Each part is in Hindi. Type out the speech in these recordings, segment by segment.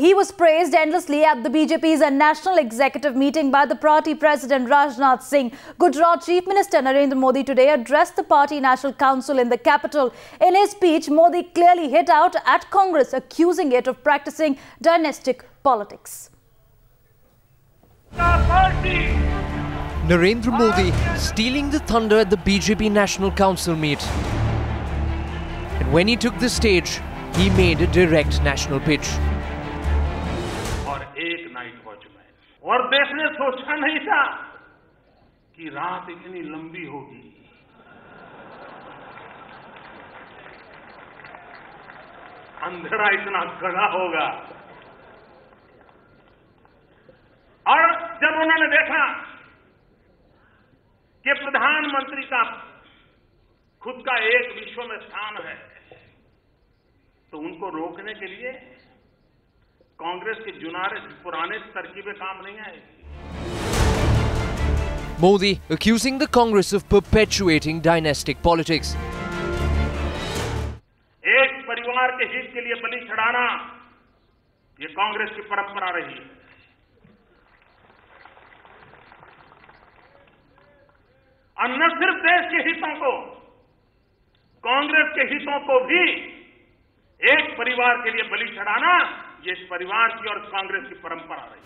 He was praised endlessly at the BJP's national executive meeting by the party president Rajnath Singh. Gujarat Chief Minister Narendra Modi today addressed the party National Council in the capital. In his speech, Modi clearly hit out at Congress, accusing it of practicing dynastic politics. Narendra Modi stealing the thunder at the BJP National Council meet. And when he took the stage, he made a direct national pitch. और एक नाइट वॉच में और देश ने सोचा नहीं था कि रात इतनी लंबी होगी। अंधेरा इतना गहरा होगा। और जब उन्होंने देखा कि प्रधानमंत्री का खुद का एक विश्व में स्थान है, तो उनको रोकने के लिए कांग्रेस के पुराने तरकीबें काम नहीं आएगी। Modi accusing the Congress of perpetuating dynastic politics. एक परिवार के हित के लिए बलि चढ़ाना, ये कांग्रेस की परंपरा रही है। और न सिर्फ देश के हितों को, कांग्रेस के हितों को भी एक परिवार के लिए बलि चढ़ाना, ये इस परिवार की और कांग्रेस की परंपरा रही।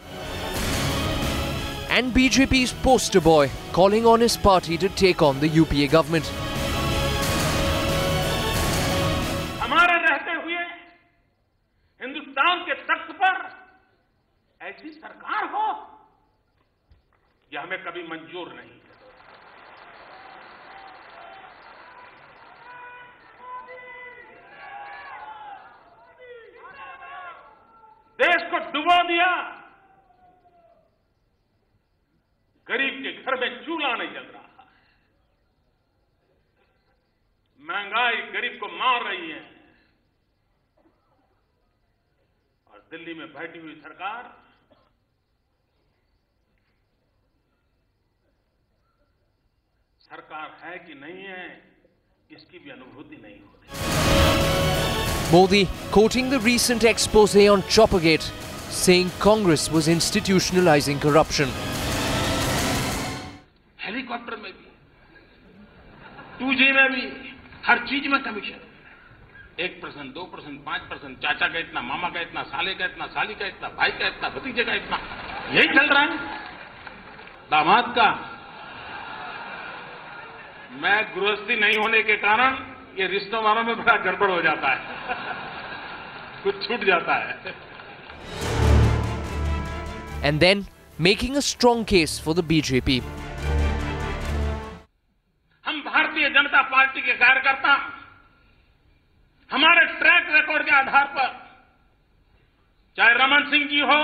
And BJP's poster boy calling on his party to take on the UPA government. हमारे रहते हुए हिंदुस्तान के तख्त पर ऐसी सरकार हो, यह हमें कभी मंजूर नहीं। देश को डुबो दिया, गरीब के घर में चूल्हा नहीं जल रहा, महंगाई गरीब को मार रही है, और दिल्ली में बैठी हुई सरकार है कि नहीं है, इसकी भी अनुभूति नहीं हो रही। Modi quoting the recent expose on Choppergate, saying Congress was institutionalizing corruption. Helicopter में भी, 2G में भी, हर चीज में कमीशन। 1%, 2%, 5%, चाचा का इतना, मामा का इतना, साले का इतना, साली का इतना, भाई का इतना, भतीजे का इतना, यही चल रहा है। दामाद का, मैं गृहस्थी नहीं होने के कारण ये रिश्तों वालों में बड़ा गड़बड़ हो जाता है, कुछ छूट जाता है। And then making a strong case for the BJP. हम भारतीय जनता पार्टी के कार्यकर्ता हमारे ट्रैक रिकॉर्ड के आधार पर, चाहे रमन सिंह जी हो,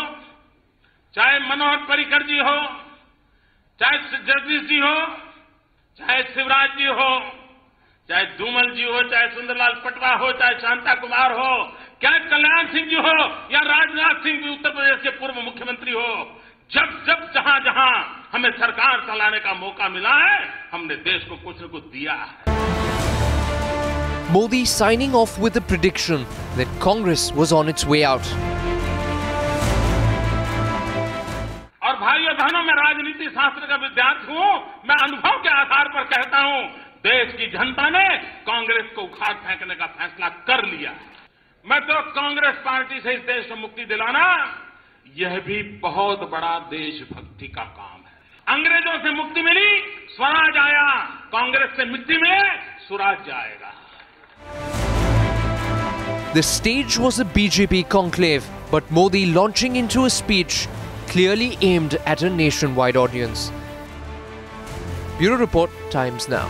चाहे मनोहर पर्रिकर जी हो, चाहे जगदीश जी हो, चाहे शिवराज जी हो, चाहे धूमल जी हो, चाहे सुंदरलाल पटवा हो, चाहे शांता कुमार हो, क्या कल्याण सिंह जी हो, या राजनाथ सिंह जी उत्तर प्रदेश के पूर्व मुख्यमंत्री हो, जब जहां जहां हमें सरकार चलाने का मौका मिला है, हमने देश को कुछ न कुछ दिया है। Modi signing off with a prediction that Congress was on its way out. और भाइयों बहनों, मैं राजनीति शास्त्र का विद्यार्थी हूं, मैं अनुभव के आधार पर कहता हूं, देश की जनता ने कांग्रेस को उखाड़ फेंकने का फैसला कर लिया। मैं तो कांग्रेस पार्टी से इस देश को मुक्ति दिलाना, यह भी बहुत बड़ा देशभक्ति का काम है। अंग्रेजों से मुक्ति मिली, स्वराज आया, कांग्रेस से मिट्टी में सुराज जाएगा। The stage was a BJP conclave, but Modi launching into a speech clearly aimed at a nationwide audience. Bureau Report, Times Now.